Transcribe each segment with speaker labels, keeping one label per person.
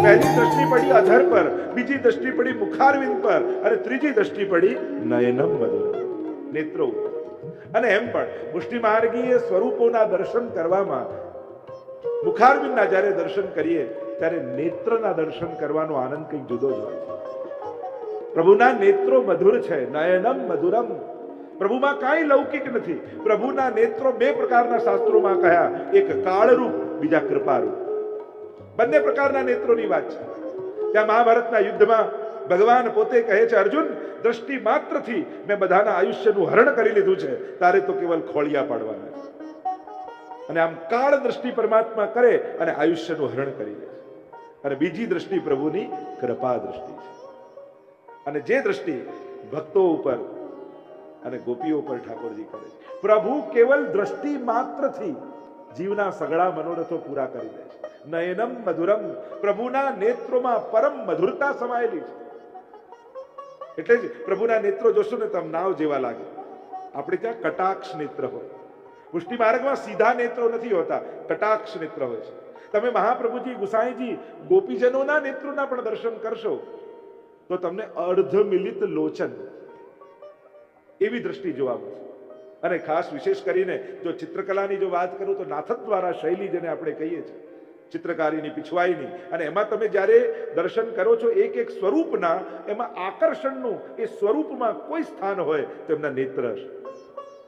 Speaker 1: પહેલી દ્રષ્ટિ પડી અધર પર, બીજી દ્રષ્ટિ પડી મુખારવિંદ પર, અને ત્રીજી દ્રષ્ટિ પડી નયનમ મધુરમ, નેત્રો ઉપર. અને એમ પણ મુષ્ટિ માર્ગીય સ્વરૂપોના દર્શન કરવામાં મુખારવિંદના જ્યારે દર્શન કરીએ ત્યારે નેત્રના દર્શન કરવાનો આનંદ કંઈક જુદો જ હોય છે. પ્રભુના નેત્રો મધુર છે, નયનમ મધુરમ. પ્રભુમાં કાંઈ લૌકિક નથી. પ્રભુના નેત્રો બે પ્રકારના શાસ્ત્રોમાં કહ્યા, એક કાળરૂપ, બીજા કૃપારૂપ. બંને પ્રકારના નેત્રોની વાત છે. ત્યાં મહાભારતના યુદ્ધમાં ભગવાન પોતે કહે છે, અર્જુન, દ્રષ્ટિ માત્રથી મેં બધાના આયુષ્યનું હરણ કરી લીધું છે, તારે તો કેવલ ખોળિયા પાડવાના છે. અને આમ કાળ દ્રષ્ટિ પરમાત્મા કરે અને આયુષ્યનું હરણ કરી લે છે. અને બીજી દ્રષ્ટિ પ્રભુની કૃપા દ્રષ્ટિ છે. અને જે દ્રષ્ટિ ભક્તો ઉપર અને ગોપીઓ પર ઠાકોરજી કરે છે. પ્રભુ કેવલ દ્રષ્ટિ માત્રથી જીવના સગળા મનોરથો પૂરા કરી દે છે. નયનમ મધુરમ, પ્રભુના નેત્રોમાં પરમ મધુરતા સમાયેલી છે. એટલે જ પ્રભુના નેત્રો જોશો ને તમ નાવ જેવા લાગે. આપણે ત્યાં કટાક્ષ નેત્ર હોય. પુષ્ટિ માર્ગમાં સીધા નેત્રો નથી હોતા, કટાક્ષ નેત્ર હોય છે. તમે મહાપ્રભુજી, ગુસાઈજી, ગોપીજનોના નેત્રોના પણ દર્શન કરશો તો તમને અર્ધ મિલિત લોચન એવી દ્રષ્ટિ જોવા મળશે. અને ખાસ વિશેષ કરીને જો ચિત્રકલાની જો વાત કરું તો નાથક દ્વારા શૈલી જેને આપણે કહીએ છીએ, ચિત્રકારીની, પીછવાઈની, અને એમાં તમે જ્યારે દર્શન કરો છો એક એક સ્વરૂપના, એમાં આકર્ષણનું એ સ્વરૂપમાં કોઈ સ્થાન હોય તો એમના નેત્ર હશે.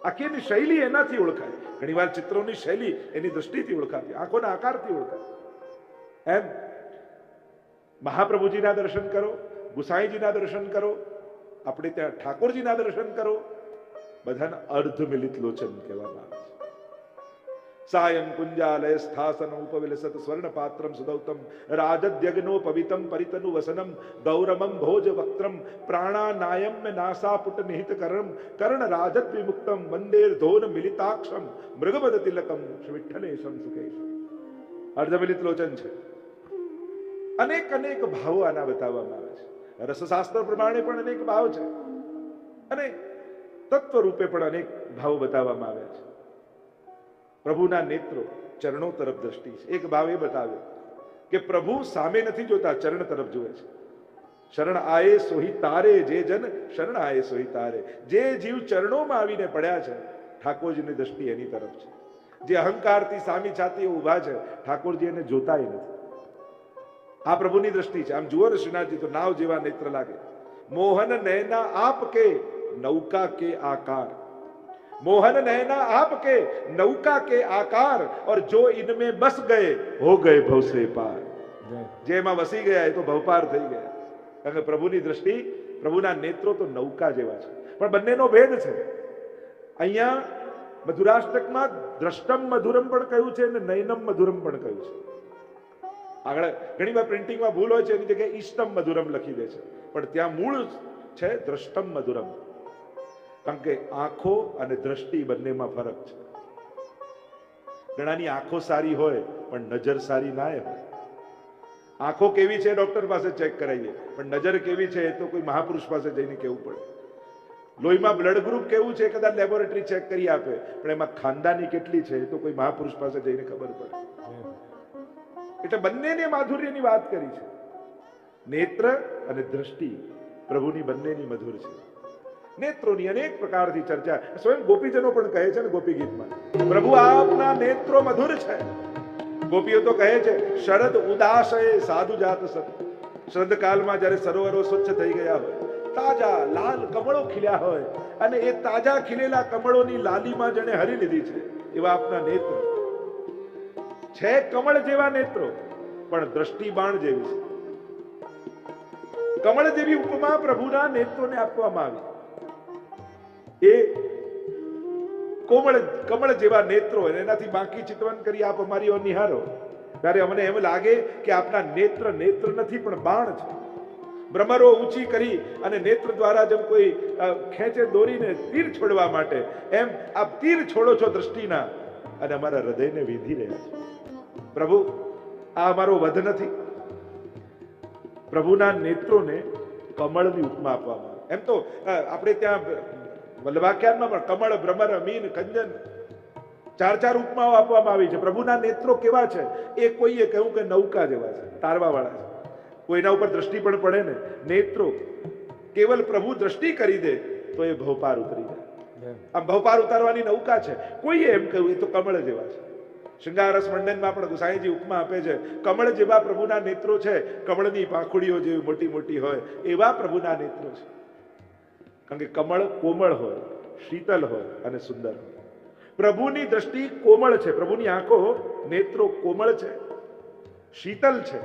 Speaker 1: આખી એની શૈલી એનાથી ઓળખાય. ઘણીવાર ચિત્રોની શૈલી એની દ્રષ્ટિથી ઓળખાતી, આંખોના આકારથી ઓળખાય. એમ મહાપ્રભુજીના દર્શન કરો, ગુસાઈજીના દર્શન કરો, આપણે ત્યાં ઠાકોરજીના દર્શન કરો, બધાના અર્ધ મિલિત લોચન કહેવામાં આવે છે. સાયં કુંજાલય સ્થાસન ઉપવિલસત સ્વર્ણ પાત્રમ સુદૌતમ રાજદ્યગ્નોપવિતમ પરિતનુ વસનમ ગૌરમમ ભોજ વક્ત્રમ પ્રાણાનાયમ નાસાપુટ નિહિત કરમ કર્ણ રાજત વિમુક્તમ વંદેર ધોન મિલિતાક્ષમ મૃગપદ તિલકમ વિઠ્ઠલેશમ સુકેશમ. અર્ધમિલિત લોચન છે. અનેક અનેક ભાવો આના બતાવવામાં આવે છે. રસશાસ્ત્ર પ્રમાણે પણ અનેક ભાવ છે અને તત્વ રૂપે પણ અનેક ભાવો બતાવવામાં આવ્યા છે. પ્રભુના નેત્રો ચરણો તરફ દ્રષ્ટિ છે. એક ભાવ એ બતાવ્યો કે પ્રભુ સામે નથી જોતા, ચરણ તરફ જુએ છે. શરણ આયે સોહી તારે, જે જન શરણ આયે સોહી તારે. જે જીવ ચરણોમાં આવીને પડ્યા છે, ઠાકોરજીની દ્રષ્ટિ એની તરફ છે. જે અહંકારથી સામી છાતી ઉભા છે, ઠાકોરજી એને જોતાય નથી. આ પ્રભુની દ્રષ્ટિ છે. આમ જુઓ ને શ્રીનાથજી તો નાવ જેવા નેત્ર લાગે. મોહન નૈના આપ કે નૌકા કે આકાર, मोहन नैना आपके नौका के आकार, और जो इनमें बस गए हो गए भव से पार. જેમાં વસી ગયા એ તો ભવપાર થઈ ગયા. કારણ કે પ્રભુની દ્રષ્ટિ, પ્રભુના નેત્રો તો નૌકા જેવા છે. પણ બંનેનો ભેદ છે. અહીંયા મધુરાષ્ટકમાં દ્રષ્ટમ મધુરમ પણ કહ્યું છે અને નયનમ મધુરમ પણ કહ્યું છે. આગળ ઘણી વાર પ્રિન્ટિંગમાં ભૂલ હોય છે, એની જગ્યાએ ઈષ્ટમ મધુરમ લખી દે છે, પણ ત્યાં મૂળ છે દ્રષ્ટમ મધુરમ. કારણ કે આંખો અને દ્રષ્ટિ બંનેમાં ફરક છે. ઘણાની આંખો સારી હોય પણ નજર સારી ના હોય. આંખો કેવી છે ડોક્ટર પાસે ચેક કરાવીએ, પણ નજર કેવી છે એ તો કોઈ મહાપુરુષ પાસે જઈને કહેવું પડે. લોહીમાં બ્લડ ગ્રુપ કેવું છે કદાચ લેબોરેટરી ચેક કરી આપે, પણ એમાં ખાનદાની કેટલી છે એ તો કોઈ મહાપુરુષ પાસે જઈને ખબર પડે. એટલે બંનેને માધુર્યની વાત કરી છે. નેત્ર અને દ્રષ્ટિ પ્રભુની બંનેની મધુર છે. નેત્રોની અનેક પ્રકારથી ચર્ચા સ્વયં ગોપીજનો પણ કહે છે ને ગોપી ગીતમાં, પ્રભુ આપના નેત્રો મધુર છે. ગોપીઓ તો કહે છે, શરદ ઉદાસય સાધુ જાત સત. શરદ કાળમાં જ્યારે સરોવરો સ્વચ્છ થઈ ગયા હોય, તાજા લાલ કમળો ખીલ્યા હોય, અને એ તાજા ખીલેલા કમળોની લાલીમાં જેને હરી લીધી છે, એવા આપના નેત્ર છે. કમળ જેવા નેત્રો, પણ દ્રષ્ટિ બાણ જેવી છે. કમળ જેવી ઉપમા પ્રભુના નેત્રોને આપવામાં આવી. એ કમળ જેવા નેત્રો, એનાથી બાકી ચિતવન કરી આપ અમારી ઓર નિહારો, ત્યારે અમને એમ લાગે કે આપના નેત્ર નેત્ર નથી પણ બાણ છે. ભ્રમરો ઊંચી કરી અને નેત્ર દ્વારા જેમ કોઈ ખેંચે દોરીને તીર છોડવા માટે, એમ આપ તીર છોડો છો દ્રષ્ટિના અને અમારા હૃદયને વીંધી રહ્યા છો. પ્રભુ, આ અમારો વધ નથી. પ્રભુના નેત્રોને કમળની ઉપમા આપવામાં આવે. એમ તો આપણે ત્યાં વલ્લભાખ્યાનમાં પણ કમળ, ભ્રમર, મીન, કંજન, ચાર ઉપમાઓ આપવામાં આવી છે. પ્રભુના નેત્રો કેવા છે એ કોઈએ કહ્યું કે નૌકા જેવા છે, તારવા વાળા છે. કોઈના ઉપર દ્રષ્ટિ પણ પડે ને, નેત્રો કેવલ પ્રભુ દ્રષ્ટિ કરી દે તો એ ભવપાર ઉતરી જાય. આમ ભવપાર ઉતારવાની નૌકા છે. કોઈએ એમ કહ્યું એ તો કમળ જેવા છે. શૃંગારસ મંડનમાં પણ ગુસાઈજી ઉપમા આપે છે, કમળ જેવા પ્રભુના નેત્રો છે, કમળની પાંખુડીઓ જેવી મોટી મોટી હોય એવા પ્રભુના નેત્રો છે. કારણ કે કમળ કોમળ હોય, શીતલ હોય અને સુંદર હોય. પ્રભુની દ્રષ્ટિ કોમળ છે, પ્રભુની આંખો નેત્રો કોમળ છે, શીતલ છે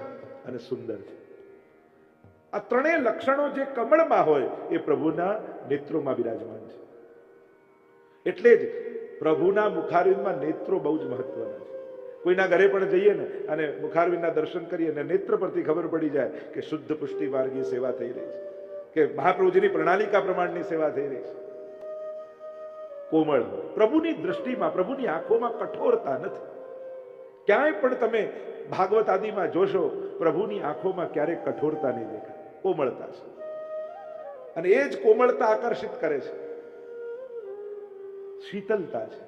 Speaker 1: અને સુંદર છે. આ ત્રણેય લક્ષણો જે કમળમાં હોય એ પ્રભુના નેત્રોમાં બિરાજમાન છે. એટલે જ પ્રભુના મુખારવિંદમાં નેત્રો બહુ જ મહત્વના છે. કોઈના ઘરે પણ જઈએ ને અને મુખારવિંદના દર્શન કરીએ ને નેત્ર પરથી ખબર પડી જાય કે શુદ્ધ પુષ્ટિ માર્ગી સેવા થઈ રહી છે, કે મહાપ્રભુજીની પ્રણાલિકા પ્રમાણની સેવા થઈ રહી છે. કોમળ હોય પ્રભુની દ્રષ્ટિમાં, પ્રભુની આંખોમાં કઠોરતા નથી. ક્યાંય પણ તમે ભાગવત આદિમાં જોશો પ્રભુની આંખોમાં ક્યારેય કઠોરતા નહીં દેખાય, કોમળતા છે. અને એ જ કોમળતા આકર્ષિત કરે છે. શીતલતા છે,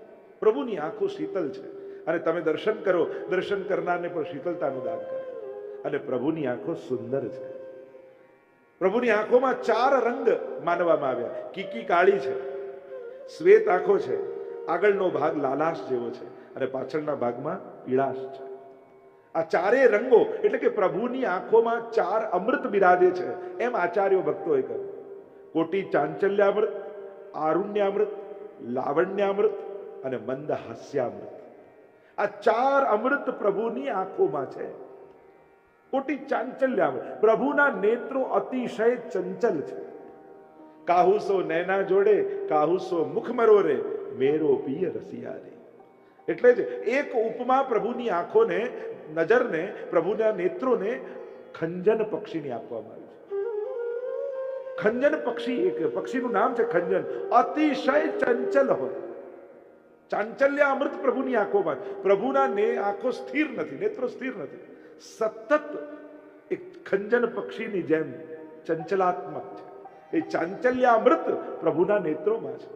Speaker 1: પ્રભુની આંખો શીતલ છે. અને તમે દર્શન કરો, દર્શન કરનારને પણ શીતલતાનું દાન કરે. અને પ્રભુની આંખો સુંદર છે. પ્રભુની આંખોમાં 4 રંગ માનવામાં આવ્યા. કીકી કાળી છે, શ્વેત આંખો છે, આગળનો ભાગ લાલાશ જેવો છે અને પાછળના ભાગમાં પીળાશ છે. આ 4 રંગો એટલે કે પ્રભુની આંખોમાં 4 અમૃત બિરાજે છે. એમ આચાર્યો ભક્તોએ કહ્યું. કોટી ચાંચલ્યામૃત, આરુણ્યામૃત, લાવણ્યામૃત અને મંદ હાસ્યામૃત. આ 4 અમૃત પ્રભુની આંખોમાં છે. કોટી ચાંચલ્યામૃત, પ્રભુના નેત્રો અતિશય ચંચલ છે. કાહુસો નૈના જોડે, કાહુસો મુખ મરોરે, મેરો પિય રસિયા રે. એટલે જ એક ઉપમા પ્રભુની આંખોને, નજરને, પ્રભુના નેત્રોને ખંજન પક્ષીની આપવામાં આવી છે. ખંજન પક્ષી, એક પક્ષીનું નામ છે ખંજન, અતિશય ચંચલ હોય. ચાંચલ્ય અમૃત પ્રભુની આંખોમાં. પ્રભુના આંખો સ્થિર નથી, નેત્રો સ્થિર નથી, સતત એક ખંજન પક્ષીની જેમ ચંચલાત્મક છે. એ ચાંચલ્ય અમૃત પ્રભુના નેત્રોમાં છે.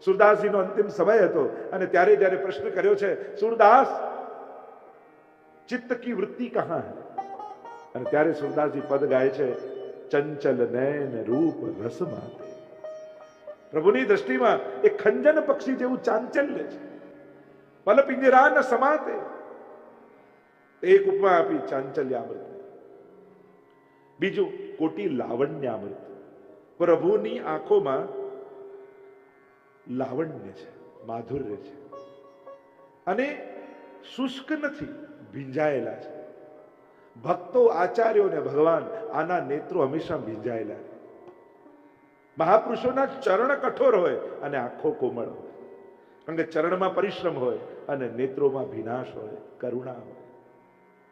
Speaker 1: સુરદાસજીનો અંતિમ સમય હતો અને ત્યારે જ્યારે પ્રશ્ન કર્યો છે, સુરદાસ ચિત્ત કી વૃત્તિ કહાં હૈ? અને ત્યારે સુરદાસજી પદ ગાય છે, ચંચલ નૈન રૂપ રસ માતે. પ્રભુની દ્રષ્ટિમાં એક ખંજન પક્ષી જેવું ચાંચલ્ય છે. પલ પિંજરા ન સમાતે. એક ઉપમા આપી ચાંચલ્યામૃત. બીજું કોટી લાવણ્યામૃત. પ્રભુની આંખોમાં લાવણ્ય છે, માધુર્ય છે અને શુષ્ક નથી, ભીંજાયેલા છે. ભક્તો, આચાર્યો ને ભગવાન આના નેત્રો હંમેશા ભીંજાયેલા. મહાપુરુષોના ચરણ કઠોર હોય અને આંખો કોમળ હોય. કારણ કે ચરણમાં પરિશ્રમ હોય અને નેત્રોમાં ભીનાશ હોય, કરુણા હોય.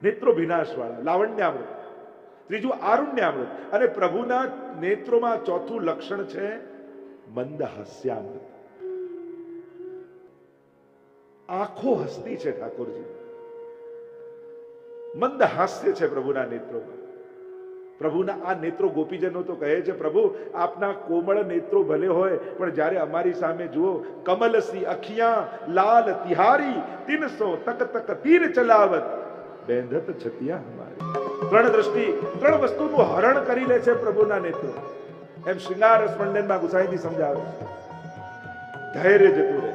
Speaker 1: નેત્રો ભીનાશ વાળા, લાવણ્યામૃત. ત્રીજું આરુણ્યામૃત. અને પ્રભુના નેત્રોમાં ચોથું લક્ષણ છે મંદ હાસ્યામૃત. આંખો હસતી છે ઠાકોરજી. મંદ હાસ્ય છે પ્રભુના નેત્રોમાં. પ્રભુના આ નેત્રો, ગોપીજનો તો કહે છે, પ્રભુ આપના કોમળ નેત્રો ભલે હોય પણ જ્યારે અમારી સામે જુઓ, કમલસી અખિયા લાલ તિહારી, 300 તક તક તીર ચલાવત, બેંધત છતિયા હમારી. 3 દ્રષ્ટિ, 3 વસ્તુનું હરણ કરી લે છે પ્રભુના નેત્રો. એમ શ્રૃંગાર સ્પંદનમાં ગુસાઈજી સમજાવે છે. ધૈર્ય જતું રહે,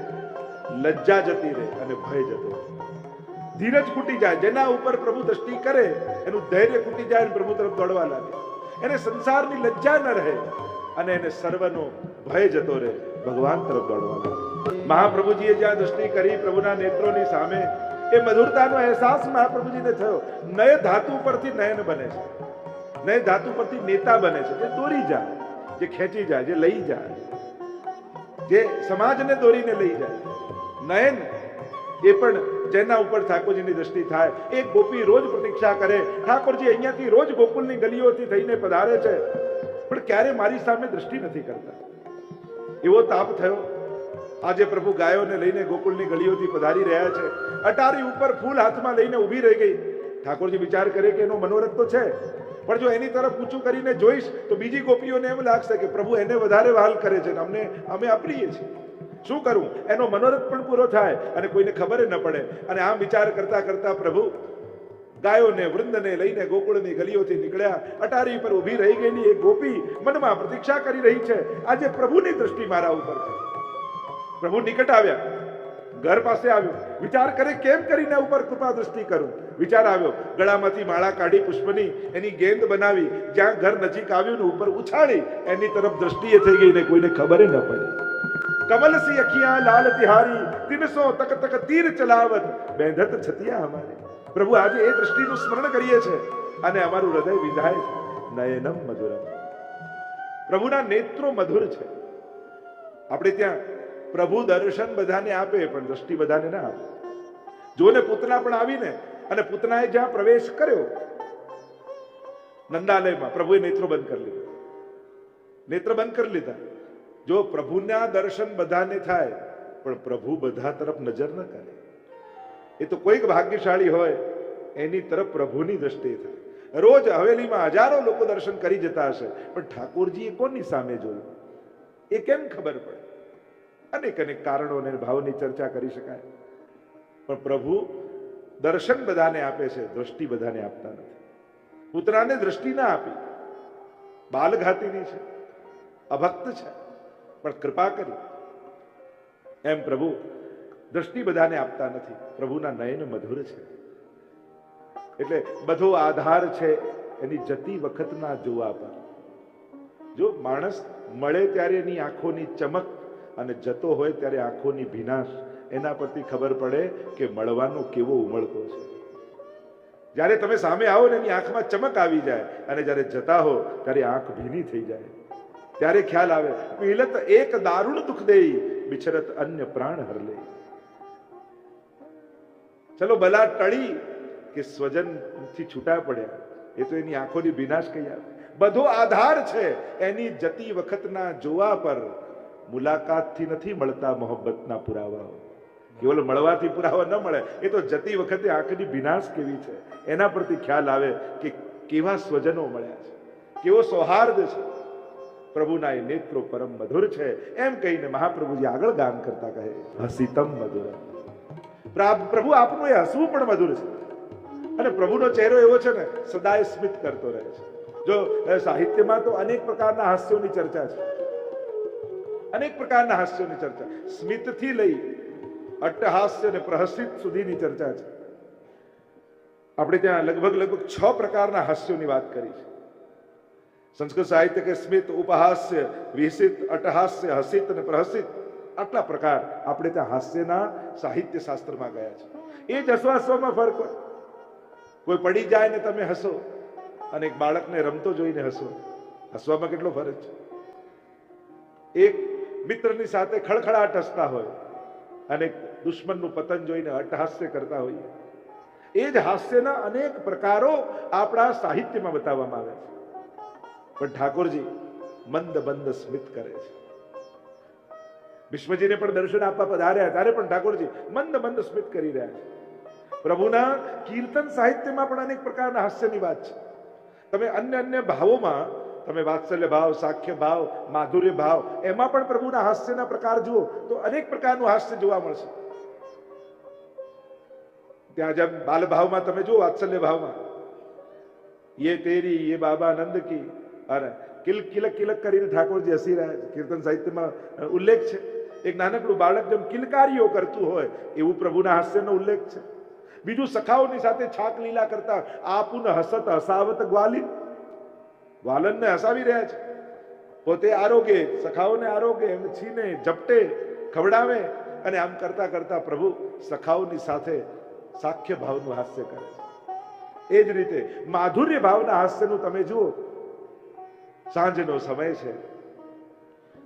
Speaker 1: લજ્જા જતી રહે અને ભય જતો રહે. ધીરજ ખૂટી જાય. જેના ઉપર પ્રભુ દ્રષ્ટિ કરે એનું ધૈર્ય ખૂટી જાય અને પ્રભુ તરફ દોડવા લાગે. એને સંસારની લજ્જા ન રહે અને એને સર્વનો ભય જતો રહે, ભગવાન તરફ દોડવા લાગે. મહાપ્રભુજીએ જ્યાં દ્રષ્ટિ કરી પ્રભુના નેત્રોની સામે, એ મધુરતાનો અહેસાસ મહાપ્રભુજીને થયો. નય ધાતુ પરથી નયન બને છે, નય ધાતુ પરથી નેતા બને છે, જે દોરી જાય, જે ખેંચી જાય, જે લઈ જાય, જે સમાજને દોરીને લઈ જાય. નયન એ પણ જેના ઉપર ઠાકોરજીની દ્રષ્ટિ થાય. એક ગોપી રોજ પ્રતીક્ષા કરે, ઠાકોરજી અહીંયાથી રોજ ગોકુલની ગલીઓથી થઈને પધારે છે પણ ક્યારે મારી સામે દ્રષ્ટિ નથી કરતા. એવો તાપ થયો. આજે પ્રભુ ગાયોને લઈને ગોકુલની ગલીઓથી પધારી રહ્યા છે. અટારી ઉપર ફૂલ હાથમાં લઈને ઊભી રહી ગઈ. ઠાકોરજી વિચાર કરે કે એનો મનોરથ તો છે, પણ જો એની તરફ ઊંચું કરીને જોઈશ તો બીજી ગોપીઓને એમ લાગશે કે પ્રભુ એને વધારે વહાલ કરે છે, અમે અપ્રિય છીએ. શું કરું? એનો મનોરથ પણ પૂરો થાય અને કોઈને ખબર ન પડે. અને આમ વિચાર કરતા કરતા પ્રભુ ગાયોને વૃંદને લઈને ગોકુળની ગલીઓથી નીકળ્યા. અટારી પર ઊભી રહી ગયેલી એક ગોપી મનમાં પ્રતીક્ષા કરી રહી છે, આજે પ્રભુની દૃષ્ટિ મારા ઉપર છે. પ્રભુ નિકટ આવ્યા, ઘર પાસે આવ્યો, વિચાર કરે કેમ કરીને ઉપર કૃપા દૃષ્ટિ કરું. વિચાર આવ્યો, ગળામાંથી માળા કાઢી પુષ્પની એની ગેંદ બનાવી, જ્યાં ઘર નજીક આવ્યું ને ઉપર ઉછાળી, એની તરફ દ્રષ્ટિએ થઈ ગઈ ને કોઈને ખબર ન પડી. કમલ સી અખિયા લાલ તિહારી, 300 તક તક તીર ચલાવત, બેંધત છતિયા અમારી. પ્રભુ આજે એ દ્રષ્ટિનું સ્મરણ કરીએ છીએ અને અમારું હૃદય વિંધાય છે. નયનમ મધુરમ. પ્રભુના નેત્રો મધુર છે. આપણે ત્યાં પ્રભુ દર્શન બધાને આપે પણ દ્રષ્ટિ બધાને ના આપે. જોને પૂતના પણ આવીને અને પૂતનાએ જ્યાં પ્રવેશ કર્યો નંદાલયમાં, પ્રભુએ નેત્રો બંધ કરી લીધા. નેત્ર બંધ કરી લીધા. જો પ્રભુના દર્શન બધાને થાય પણ પ્રભુ બધા તરફ નજર ન કરે, એ તો કોઈક ભાગ્યશાળી હોય એની તરફ પ્રભુની દ્રષ્ટિ થાય. રોજ હવેલીમાં હજારો લોકો દર્શન કરી જતા હશે પણ ઠાકોરજીએ કોની સામે જોયું એ કેમ ખબર પડે? અનેક અનેક કારણો અને ભાવની ચર્ચા કરી શકાય, પણ પ્રભુ દર્શન બધાને આપે છે, દ્રષ્ટિ બધાને આપતા નથી. પુત્રાને દ્રષ્ટિ ના આપી, બાલઘાતીની છે, અભક્ત છે, પણ કૃપા કરી. એમ પ્રભુ દ્રષ્ટિ બધાને આપતા નથી. પ્રભુના નયન મધુર છે. એટલે બધો આધાર છે એની જતી વખતના જોવા પર. જો માણસ મળે ત્યારે એની આંખોની ચમક અને જતો હોય ત્યારે આંખોની ભીનાશ, એના પરથી ખબર પડે કે મળવાનો કેવો ઉમળકો છે. જ્યારે તમે સામે આવો ને એની આંખમાં ચમક આવી જાય અને જ્યારે જતા હો ત્યારે આંખ ભીની થઈ જાય, ત્યારે ખ્યાલ આવે મિલત એક દારૂણ દુઃખ દેઈ, બિછરત અન્ય પ્રાણ હર લે. ચલો ભલા ટળી કે સ્વજન થી છૂટા પડ્યા, એ તો એની આંખોની ભીનાશ કહી આવે. બધો આધાર છે એની જતી વખતના જોવા પર. મુલાકાતથી નથી મળતા મોહબ્બતના પુરાવાઓ. કેવલ મળવાથી પુરાવા ન મળે, એ તો જતી વખતે આંખની ભીનાશ કેવી છે એના પરથી ખ્યાલ આવે કે કેવા સ્વજનો મળ્યા છે, કેવો સૌહાર્દ છે. પ્રભુના એ નેત્રો પરમ મધુર છે. એમ કહીને મહાપ્રભુજી આગળ ગાન કરતા કહે, હસીતમ મધુર. પ્રભુ આપનું એ હસવું પણ મધુર છે. અને પ્રભુનો ચહેરો એવો છે ને, સદાય સ્મિત કરતો રહે છે. જો સાહિત્યમાં તો અનેક પ્રકારના હાસ્યોની ચર્ચા છે, અનેક પ્રકારના હાસ્યોની ચર્ચા, સ્મિતથી લઈ અટ્ટહાસ્ય અને પ્રહસિત સુધીની ચર્ચા છે. આપણે ત્યાં લગભગ 6 પ્રકારના હાસ્યોની વાત કરી છે. સંસ્કૃત સાહિત્ય કે સ્મિત, ઉપહાસ્ય, વિહિત, અટ્ટહાસ્ય, હસિત અને પ્રહસિત, આટલા પ્રકાર આપણે ત્યાં હાસ્યના સાહિત્ય શાસ્ત્રમાં ગયા છે. એ જ હસવામાં ફરક હોય. કોઈ પડી જાય ને તમે હસો અને એક બાળકને રમતો જોઈને હસો, હસવામાં કેટલો ફરક છે. એક મિત્રની સાથે ખળખળાટ હસતા હોય અને દુશ્મનનું પતન જોઈને અટ્ટહાસ્ય કરતા હોઈએ. એ જ હાસ્યના અનેક પ્રકારો આપણા સાહિત્યમાં બતાવવામાં આવે છે. પણ ઠાકોરજી મંદ મંદ સ્મિત કરે છે. ભીષ્મજીને પણ દર્શન આપવા પધાર્યા ત્યારે પણ ઠાકોરજી મંદ મંદ સ્મિત કરી રહ્યા છે. પ્રભુના કીર્તન સાહિત્યમાં પણ અનેક પ્રકારના હાસ્યની વાત છે. તમે અન્ય ભાવોમાં તમે વાત્સલ્ય ભાવ, સાખ્ય ભાવ, માધુર્ય ભાવ, એમાં પણ પ્રભુના હાસ્યના પ્રકાર જુઓ તો અનેક પ્રકારનું હાસ્ય જોવા મળશે. ત્યાં જેમ બાલ ભાવમાં તમે જુઓ, વાત્સલ્ય ભાવમાં યે તેરી યે બાબા નંદ કી, અરે કિલક કિલક કરીને ઠાકોરજી હસી રહ્યા છે. કીર્તન સાહિત્યમાં ઉલ્લેખ છે. એક નાનકડું બાળક જેમ કિલકારીઓ કરતું હોય એવું પ્રભુના હાસ્યનો ઉલ્લેખ છે. બીજું સખાઓની સાથે છાક લીલા કરતા, આપુન હસત હસાવત ગ્વાલિન, વાલનને હસાવી રહ્યા છે. પોતે આરોગે, સખાઓને આરોગે, એમ છીને ઝપટે, ખવડાવે અને આમ કરતા કરતા પ્રભુ સખાઓની સાથે સાખ્ય ભાવનું હાસ્ય કરે છે. એ જ રીતે માધુર્ય ભાવના હાસ્યનું તમે જુઓ. સાંજનો સમય છે,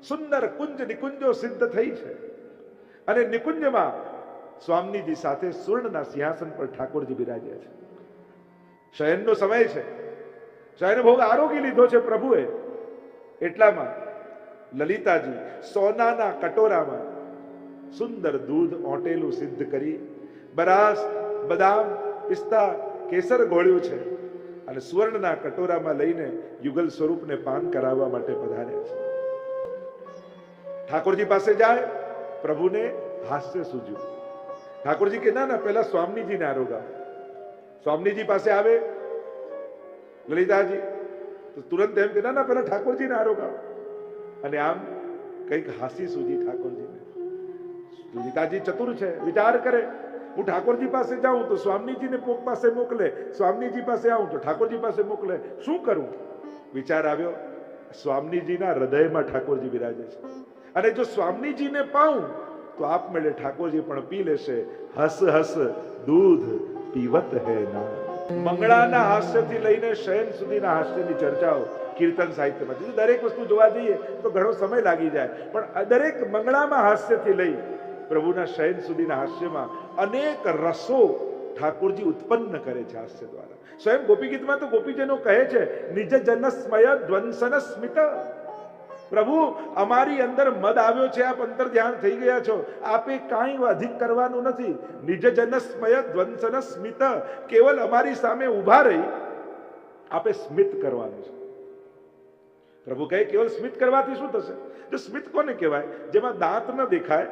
Speaker 1: સુંદર કુંજ નિકુંજો સિદ્ધ થઈ છે અને નિકુંજમાં સ્વામીજી સાથે સુવર્ણના સિંહાસન પર ઠાકોરજી બિરાજ્યા છે. શયનનો સમય છે, શયન ભોગ આરોગી લીધો છે પ્રભુએ. એટલામાં લલિતાજી સોનાના કટોરામાં સુંદર દૂધ ઓટેલું સિદ્ધ કરી, બરાસ, બદામ, પિસ્તા, કેસર ઘોળ્યું છે અને સુવર્ણના કટોરામાં લઈને યુગલ સ્વરૂપને પાન કરાવવા માટે પધાર્યા છે. ઠાકોરજી પાસે જાય, પ્રભુને હાસ્ય સૂજ્યું. ઠાકોરજી કે ના, પહેલા સ્વામીજીને આરોગાવો. સ્વામીજી પાસે આવે લલિતાજી તો તુરંત એમ કે ના ના પેલા ઠાકોરજીને આરોગાવો, અને આમ કંઈક હાસી સૂજી ઠાકોરજીને. લલિતાજી ચતુર છે, વિચાર કરે હું ઠાકોરજી પાસે જાઉં તો સ્વામીજીને પાસે મોકલે, સ્વામીજી પાસે આવું તો ઠાકોરજી પાસે મોકલે, શું કરું? વિચાર આવ્યો, સ્વામીજીના હૃદયમાં ઠાકોરજી બિરાજે છે, અને જો સ્વામીજીને પાઉં તો આપમેળે ઠાકોરજી પણ પી લેશે. હસ હસ દૂધ પીવત હે ના. મંગળાના હાસ્યથી લઈને શયન સુધીના હાસ્યની ચર્ચાઓ કીર્તન સાહિત્યમાં છે. દરેક વસ્તુ જોવા જઈએ તો ઘણો સમય લાગી જાય, પણ દરેક મંગળામાં હાસ્યથી લઈ પ્રભુના શયન સુધીના હાસ્યમાં અનેક રસો ઠાકોરજી ઉત્પન્ન કરે છે હાસ્ય દ્વારા. સ્વયં ગોપી ગીતમાં તો ગોપીજનો કહે છે નિજ જનસ્મય ધ્વંસન સ્મિત. પ્રભુ અમારી અંદર મદ આવ્યો છે, આપ અંતર ધ્યાન થઈ ગયા છો, આપે કાંઈ અધિક કરવાનું નથી. નિજ જનસ્મય ધ્વંસન સ્મિત, કેવલ અમારી સામે ઊભા રહી આપે સ્મિત કરવાનું છે. પ્રભુ કહે કેવલ સ્મિત કરવાથી શું થશે? જો સ્મિત કોને કહેવાય? જેમાં દાંત ન દેખાય,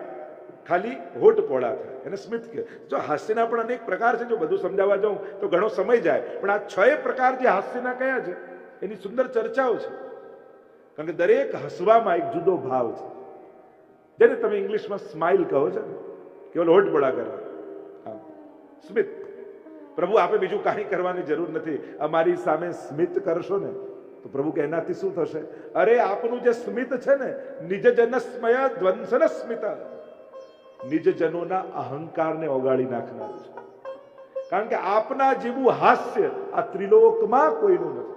Speaker 1: ખાલી હોઠ પોળા થાય, એને સ્મિત કહે. જો હાસ્યના પણ અનેક પ્રકાર છે, જો બધું સમજાવવા જાઉં તો ઘણો સમય જાય, પણ આ 6 પ્રકાર જે હાસ્યના કયા છે એની સુંદર ચર્ચાઓ છે. કારણ કે દરેક હસવામાં એક જુદો ભાવ છે, જેને તમે ઇંગ્લિશમાં સ્માઇલ કહો છો ને, કેવલ હોઠ પોળા કરવા, હા સ્મિત. પ્રભુ આપે બીજું કાંઈ કરવાની જરૂર નથી, અમારી સામે સ્મિત કરશો ને તો પ્રભુ કે એનાથી શું થશે? અરે આપનું જે સ્મિત છે ને, નિજ જનસ્મય ધ્વંસન સ્મિત, નિજજનોના અહંકારને ઓગાળી નાખનાર છે. કારણ કે આપના જેવું હાસ્ય આ ત્રિલોકમાં કોઈનું નથી.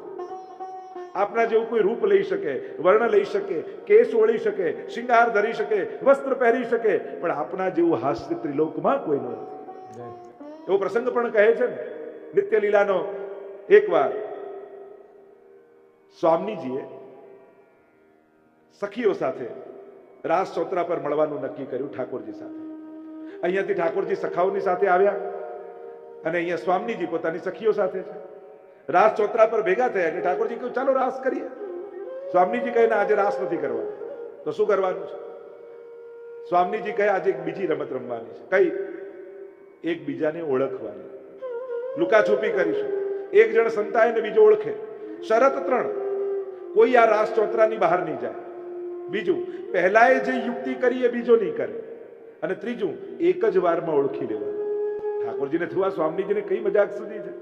Speaker 1: આપના જેવું કોઈ રૂપ લઈ શકે, વર્ણ લઈ શકે, કેસ ઓળી શકે, શિંગાર ધરી શકે, વસ્ત્ર પહેરી શકે, પણ આપના જેવું હાસ્ય ત્રિલોકમાં કોઈનું નથી. એવો પ્રસંગ પણ કહે છે ને નિત્ય લીલાનો. એકવાર સ્વામીજીએ સખીઓ સાથે રાસ ચોતરા પર મળવાનું નક્કી કર્યું ઠાકોરજી સાથે. અહીંયાથી ઠાકોરજી સખાઓની સાથે આવ્યા, અને અહીંયા સ્વામીજી પોતાની સખીઓ સાથે છે. રાસ ચોતરા પર ભેગા થયા એટલે ઠાકોરજી કહ્યું ચાલો રાસ કરીએ. સ્વામીજી કહે ના, આજે રાસ નથી કરવાનો. તો શું કરવાનું છે? સ્વામીજી કહે આજે એક બીજી રમત રમવાની છે. કઈ? એકબીજાને ઓળખવાની, લુકાછુપી કરીશું. એક જણ સંતાય ને બીજો ઓળખે. શરત 3, કોઈ આ રાસ ચોતરાની બહાર નહીં જાય. બીજું, પહેલાએ જે યુક્તિ કરી એ બીજો નહીં કરે. અને ત્રીજું, એક જ વારમાં ઓળખી લેવાનું. ઠાકોરજીને થયું આ સ્વામીજીને કઈ મજાક સુધી છે?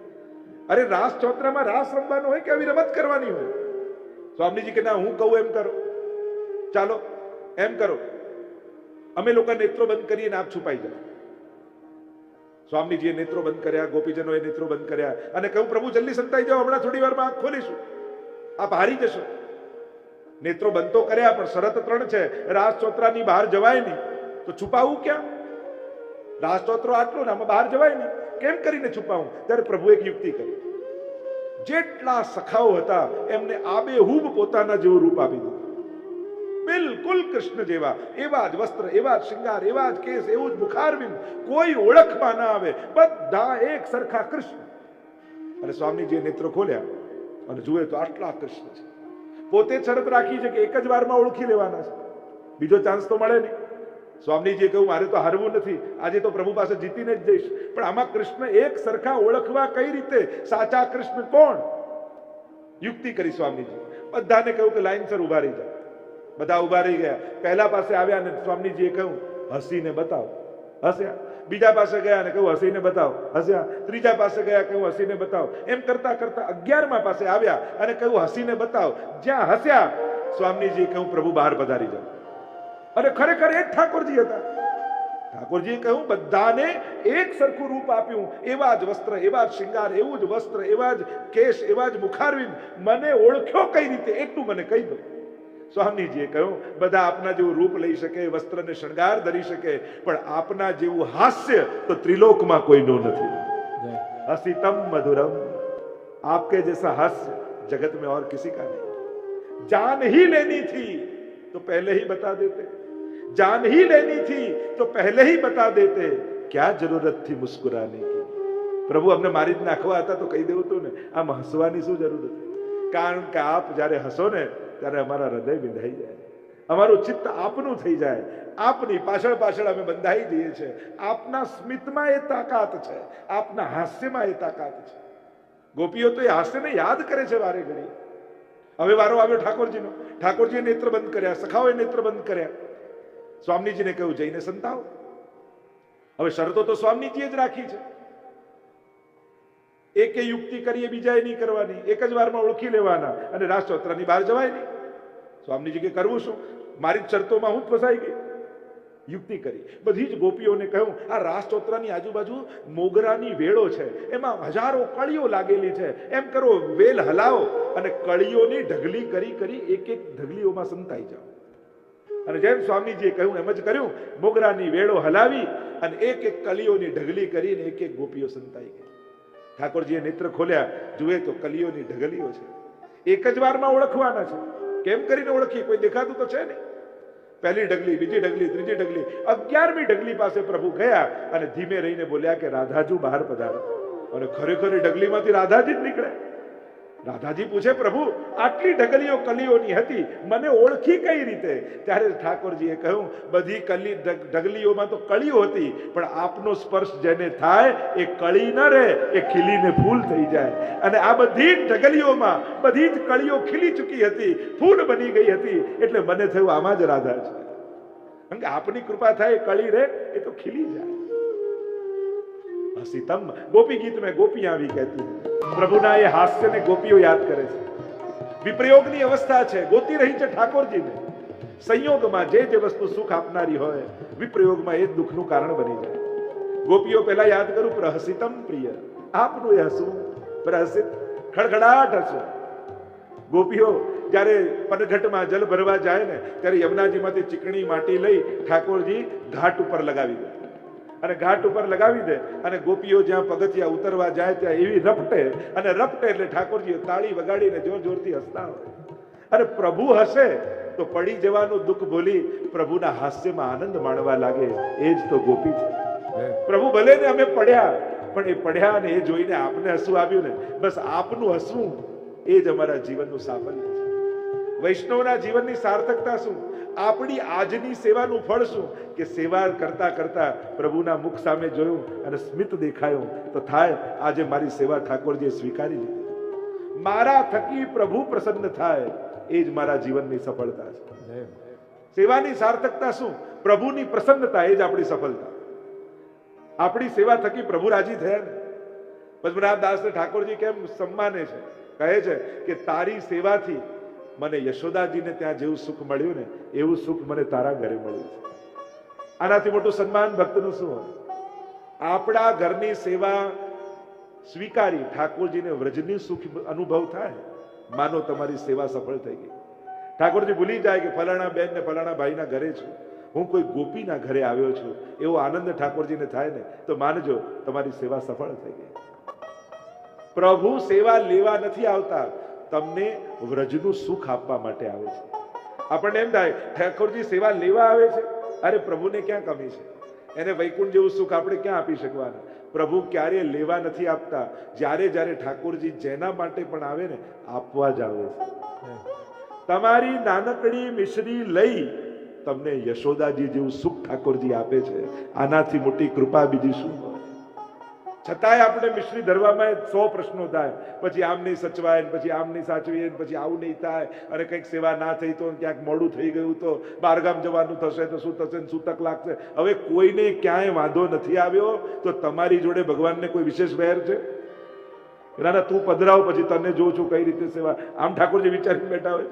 Speaker 1: અરે રાસ ચોતરામાં રાસ રમવાનું હોય કે આવી રમત કરવાની હોય? સ્વામીજી કે ના, હું કહું એમ કરો. ચાલો એમ કરો, અમે લોકો નેત્રો બંધ કરીએ ને આપ છુપાઈ જાઓ. સ્વામીજીએ નેત્રો બંધ કર્યા, ગોપીજનોએ નેત્રો બંધ કર્યા, અને કહ્યું પ્રભુ જલ્દી સંતાઈ જાઓ, હમણાં થોડી વારમાં આંખ ખોલીશું, આપ હારી જશો. નેત્રો બંધ તો કર્યા, પણ શરત 3 છે, રાસ ચોતરાની બહાર જવાય નહીં. તો છુપાવું ક્યાં? રાસ ચોતરો આટલો ને આમાં બહાર જવાય નહીં, કેમ કરીને છુપાવું? ત્યારે પ્રભુ એક યુક્તિ કરી. જેટલા સખાઓ હતા એમને આબેહૂબ પોતાના જેવું રૂપ આપી દીધું, બિલકુલ કૃષ્ણ જેવા. એવા જ વસ્ત્ર, એવા જ શિંગાર, એવા જ કેસ, એવું જ મુખારવિંદ, કોઈ ઓળખમાં ના આવે, બધા એક સરખા કૃષ્ણ. અને સ્વામીજીએ નેત્રો ખોલ્યા અને જુએ તો આટલા કૃષ્ણ છે. પોતે શરત રાખી છે કે એક જ વારમાં ઓળખી લેવાના છે, બીજો ચાન્સ તો મળે નહીં. સ્વામીજીએ કહ્યું મારે તો હારવું નથી, આજે તો પ્રભુ પાસે જીતીને જ જઈશ. પણ આમાં કૃષ્ણ એક સરખા ઓળખવા કઈ રીતે? સાચા કૃષ્ણ કોણ? યુક્તિ કરી સ્વામીજી. બધાને કહ્યું કે લાઈનસર ઉભા રહી જાય. બધા ઉભા રહી ગયા. પહેલા પાસે આવ્યા અને સ્વામીજીએ કહ્યું હસીને બતાવો. હસ્યા. બીજા પાસે ગયા અને કહ્યું હસીને બતાવો. હસ્યા. ત્રીજા પાસે ગયા, કહ્યું હસીને બતાવો. એમ કરતા કરતા 11મા પાસે આવ્યા અને કહ્યું હસીને બતાવો. જ્યાં હસ્યા સ્વામીજીએ કહ્યું પ્રભુ બહાર પધારી જાઓ. અને ખરેખર એ જ ઠાકોરજી હતા. ઠાકોરજીએ કહ્યું બધાને એક સરખું રૂપ આપ્યું, એવા જ વસ્ત્ર, એવા જ શિંગાર, એવું જ વસ્ત્ર, એવા જ કેશ, એવા જ મુખારવિંદ. મને ઓળખ્યો કઈ રીતે એટલું મને કહી દો. સ્વામીજીએ કહ્યું બધા આપના જેવું રૂપ લઈ શકે, વસ્ત્રને શણગાર ધરી શકે, પણ આપના જેવું હાસ્ય તો ત્રિલોકમાં કોઈનું નથી. હસીતમ મધુરમ, आपके जैसा हास्य जगत में और किसी का नहीं. जान ही लेनी थी तो पहले ही बता देते, जान ही लेनी थी तो पहले ही बता देते, क्या जरूरत थी मुस्कुराने की. પ્રભુ અમને મારી જ નાખવા હતા તો કહી દેવું હતું ને, આમ હસવાની શું જરૂર હતી? કારણ કે આપ જ્યારે હસો ને ત્યારે અમારા હૃદય વિંધાઈ જાય, અમારું ચિત્ત આપનું થઈ જાય. આપની પાછળ પાછળ અમે બંધાઈ જઈએ છીએ. આપના સ્મિતમાં એ તાકાત છે, આપના હાસ્યમાં એ તાકાત છે. ગોપીઓ તો એ હાસ્યને યાદ કરે છે વારે ઘડી. હવે વારો આવ્યો ઠાકોરજીનો. ઠાકોરજીએ નેત્ર બંધ કર્યા, સખાઓએ નેત્ર બંધ કર્યા. સ્વામીજીને કહ્યું જઈને સંતાવો. હવે શરતો તો સ્વામીજીએ જ રાખી છે. એકે યુક્તિ કરીએ બીજાએ નહીં કરવાની, એક જ વારમાં ઓળખી લેવાના અને રાસચોત્રાની બહાર જવાય નહીં. સ્વામીજી કે કરવું શું, મારી શરતોમાં હું ફસાઈ ગઈ. યુક્તિ કરી. બધી જ ગોપીઓને કહ્યું આ રાસચોત્રાની આજુબાજુ મોગરાની વેળો છે, એમાં હજારો કળીઓ લાગેલી છે. એમ કરો વેલ હલાવો અને કળીઓની ઢગલી કરી કરી એક એક ઢગલીઓમાં સંતાઈ જાઓ. અને જેમ સ્વામીજીએ કહ્યું એમ જ કર્યું. મોગરાની વેળો હલાવી અને એક એક કલીઓની ઢગલી કરીને એક એક ગોપીઓ સંતાઈ ગઈ. ઠાકોરજીએ નેત્ર ખોલ્યા, જુએ તો કલીઓની ઢગલીઓ છે. એક જ વારમાં ઓળખવાના છે. કેમ કરીને ઓળખીએ, કોઈ દેખાતું તો છે નહીં. પહેલી ઢગલી, બીજી ઢગલી, ત્રીજી ઢગલી, 11મી ઢગલી પાસે પ્રભુ ગયા અને ધીમે રહીને બોલ્યા કે રાધાજુ બહાર પધારો. અને ખરેખર ઢગલીમાંથી રાધાજી જ નીકળે. રાધાજી પૂછે પ્રભુ આટલી ઢગલીઓ કલીઓની હતી, મને ઓળખી કઈ રીતે? ત્યારે ઠાકોરજીએ કહ્યું બધી ઢગલીઓમાં તો કળીઓ હતી, પણ આપનો સ્પર્શ જેને થાય એ કળી ન રહે, એ ખીલીને ફૂલ થઈ જાય. અને આ બધી જ ઢગલીઓમાં બધી જ કળીઓ ખીલી ચૂકી હતી, ફૂલ બની ગઈ હતી. એટલે મને થયું આમાં જ રાધા છે. કારણ કે આપની કૃપા થાય કળી રહે, એ તો ખીલી જાય. હસીતમ ગોપી ગીત में गोपी આવી કહેતી. પ્રભુના એ હાસ્યને ગોપીઓ યાદ કરે છે. વિપ્રયોગની અવસ્થા છે, ગોતી રહી છે ઠાકોરજીને. સંયોગમાં જે જે વસ્તુ સુખ આપનારી હોય, વિપ્રયોગમાં એ દુઃખનું કારણ બની જાય. ગોપીઓ પહેલા યાદ કરું પ્રહસિતમ પ્રિય, આપનું એ હસવું પ્રહસિત, ખડખડાટ હસવું. ગોપીઓ જ્યારે પનઘટમાં જલ ભરવા જાય ને ત્યારે યમુનાજીમાંથી ચીકણી માટી લઈ ઠાકોરજી ઘાટ ઉપર લગાવી દે. અને ઘાટ ઉપર લગાવી દે અને ગોપીઓ જ્યાં પગથિયા ઉતરવા જાય ત્યાં એવી રપટે અને રપટે એટલે ઠાકોરજી તાળી વગાડીને જોર જોરથી હસતા હોય. અને પ્રભુ હસે તો પડી જવાનું દુઃખ ભૂલી પ્રભુના હાસ્યમાં આનંદ માણવા લાગે. એ જ તો ગોપી છે. પ્રભુ ભલે ને અમે પડ્યા, પણ એ પડ્યા ને એ જોઈને આપને હસવું આવ્યું ને, બસ આપનું હસવું એ જ અમારા જીવનનું સાફલ્ય છે. વૈષ્ણવના જીવનની સાર્થકતા શું? આપણી આજની સેવાનું ફળ શું? કે સેવા કરતા કરતા પ્રભુના મુખ સામે જોયું અને સ્મિત દેખાયું તો થાય આજે મારી સેવા ઠાકોરજીએ સ્વીકારી લીધી. મારા થકી પ્રભુ પ્રસન્ન થાય, એ જ મારા જીવનની સફળતા છે. સેવાની સાર્થકતા શું? પ્રભુની પ્રસન્નતા, એ જ આપણી સફળતા. આપણી સેવા થકી પ્રભુ રાજી થયા ને. પદ્મનાભ દાસને ઠાકોરજી કેમ સન્માને છે? કહે છે કે તારી સેવાથી મને યશોદાજીને ત્યાં જેવું સુખ મળ્યું ને એવું સુખ મને તારા ઘરે મળ્યું છે. આનાથી મોટું સન્માન ભક્તનું શું હોય? આપણા ઘરની સેવા સ્વીકારી ઠાકોરજીને વ્રજની સુખ અનુભવ થાય, માનો તમારી સેવા સફળ થઈ ગઈ. ઠાકોરજી ભૂલી જાય કે ફલાણા બેન ને ફલાણા ભાઈના ઘરે છું, હું કોઈ ગોપીના ઘરે આવ્યો છું, એવો આનંદ ઠાકોરજીને થાય ને તો માનજો તમારી સેવા સફળ થઈ ગઈ. પ્રભુ સેવા લેવા નથી આવતા, તમને વ્રજનું સુખ આપવા માટે આવે છે. આપણને એમ થાય ઠાકોરજી સેવા લેવા આવે છે, અરે પ્રભુને ક્યાં કમી છે? એને વૈકુંઠ જેવું સુખ આપણે ક્યાં આપી શકવાના? પ્રભુ ક્યારે લેવા નથી આપતા. જ્યારે જ્યારે ઠાકોરજી જેના માટે પણ આવે ને આપવા જ આવે છે. તમારી નાનકડી મિશ્રી લઈ તમને યશોદાજી જેવું સુખ ઠાકોરજી આપે છે. આનાથી મોટી કૃપા બીજી શું હોય? છતાંય આપણે મિશ્રી ધરવામાં 100 પ્રશ્નો થાય. પછી આમ નહીં સચવાય, પછી આમ નહીં સાચવીએ, પછી આવું નહીં થાય, અને કંઈક સેવા ના થઈ તો ક્યાંક મોડું થઈ ગયું તો બહારગામ જવાનું થશે તો શું થશે, શું તક લાગશે. હવે કોઈને ક્યાંય વાંધો નથી આવ્યો તો તમારી જોડે ભગવાનને કોઈ વિશેષ વહેર છે? ના, તું પધરાવ, પછી તને જોઉં છું કઈ રીતે સેવા. આમ ઠાકોરજી વિચારીને બેઠા હોય.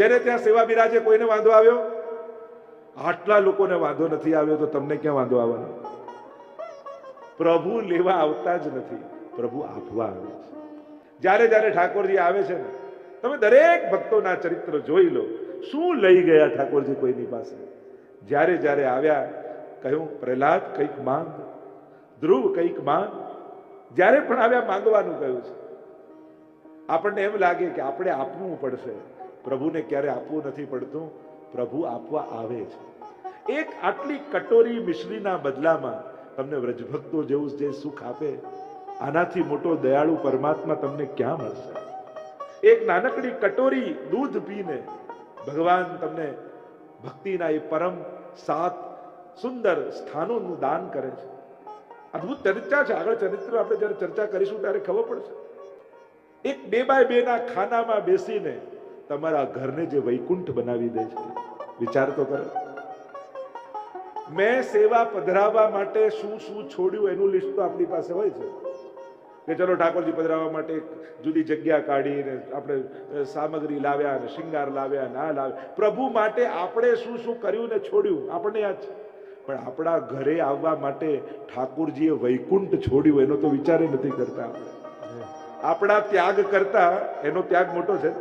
Speaker 1: જેને ત્યાં સેવા બિરાજે કોઈને વાંધો આવ્યો? આટલા લોકોને વાંધો નથી આવ્યો તો તમને ક્યાં વાંધો આવવાનો? પ્રભુ લેવા આવતા જ નથી, પ્રભુ આપવા આવે છે. જ્યારે જ્યારે ઠાકોરજી આવે છે ને, તમે દરેક ભક્તોના ચરિત્ર જોઈ લો, શું લઈ ગયા ઠાકોરજી કોઈની પાસે? જ્યારે જ્યારે આવ્યા કહ્યું પ્રહલાદ કંઈક માંગ, ધ્રુવ કંઈક માંગ. જ્યારે પણ આવ્યા માંગવાનું કહ્યું છે. આપણને એમ લાગે કે આપણે આપવું પડશે, પ્રભુને ક્યારે આપવું નથી પડતું, પ્રભુ આપવા આવે છે. એક આટલી કટોરી મિશ્રીના બદલામાં તમને વ્રજભક્તો જેવું જે સુખ આપે, આનાથી મોટો દયાળુ પરમાત્મા તમને ક્યાં મળશે? એક નાનકડી કટોરી દૂધ પીને ભગવાન તમને ભક્તિના એ પરમ 7 સુંદર સ્થાનોનું દાન કરે છે. અદ્ભુત ચર્ચા છે. આગળ ચરિત્ર આપણે જ્યારે ચર્ચા કરીશું ત્યારે ખબર પડશે. એક 2x2 ના ખાનામાં બેસીને તમારા ઘરને જે વૈકુંઠ બનાવી દે છે, વિચાર તો કરો. મેં સેવા પધરાવવા માટે શું શું છોડ્યું એનું લિસ્ટ તો આપણી પાસે હોય છે કે ચલો ઠાકોરજી પધરાવવા માટે એક જુદી જગ્યા કાઢીને આપણે સામગ્રી લાવ્યા અને શિંગાર લાવ્યા, ના લાવ્યા. પ્રભુ માટે આપણે શું શું કર્યું ને છોડ્યું આપણને યાદ છે. પણ આપણા ઘરે આવવા માટે ઠાકોરજીએ વૈકુંઠ છોડ્યું એનો તો વિચાર નથી કરતા આપણે. આપણા ત્યાગ કરતા એનો ત્યાગ મોટો છે.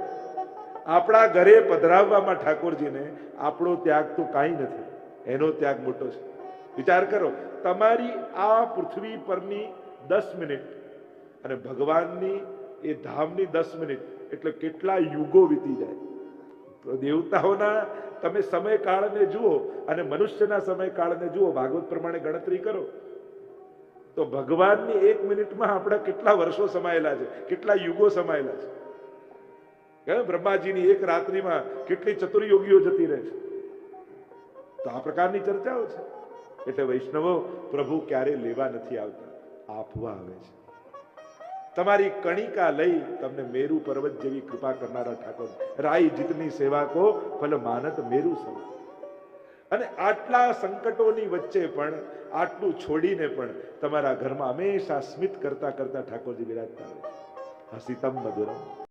Speaker 1: આપણા ઘરે પધરાવવામાં ઠાકોરજીને આપણો ત્યાગ તો કાંઈ નથી, એનો ત્યાગ મોટો છે. વિચાર કરો, તમારી આ પૃથ્વી પરની 10 મિનિટ અને ભગવાનની એ ધામની 10 મિનિટ એટલે કેટલા યુગો વીતી જાય. દેવતાઓના તમે સમયકાળને જુઓ અને મનુષ્યના સમયકાળને જુઓ, ભાગવત પ્રમાણે ગણતરી કરો તો ભગવાનની 1 મિનિટમાં આપણા કેટલા વર્ષો સમાયેલા છે, કેટલા યુગો સમાયેલા છે. બ્રહ્માજીની એક રાત્રિમાં કેટલી ચતુર્યોગીઓ જતી રહે છે. તો આ પ્રકારની ચર્ચાઓ છે. એટલે વૈષ્ણવો, પ્રભુ ક્યારે લેવા નથી આવતા, આપવા આવે છે. તમારી કણિકા લઈ તમને મેરુ પર્વત જેવી કૃપા કરનારા ઠાકોર. રાઈ જીતની સેવા કો ફલ માનત મેરુ સમ. અને આટલા સંકટોની વચ્ચે પણ, આટલું છોડીને પણ તમારા ઘરમાં હંમેશા સ્મિત કરતા કરતા ઠાકોરજી બિરાજતા હોય. હસિતમ મધુરમ.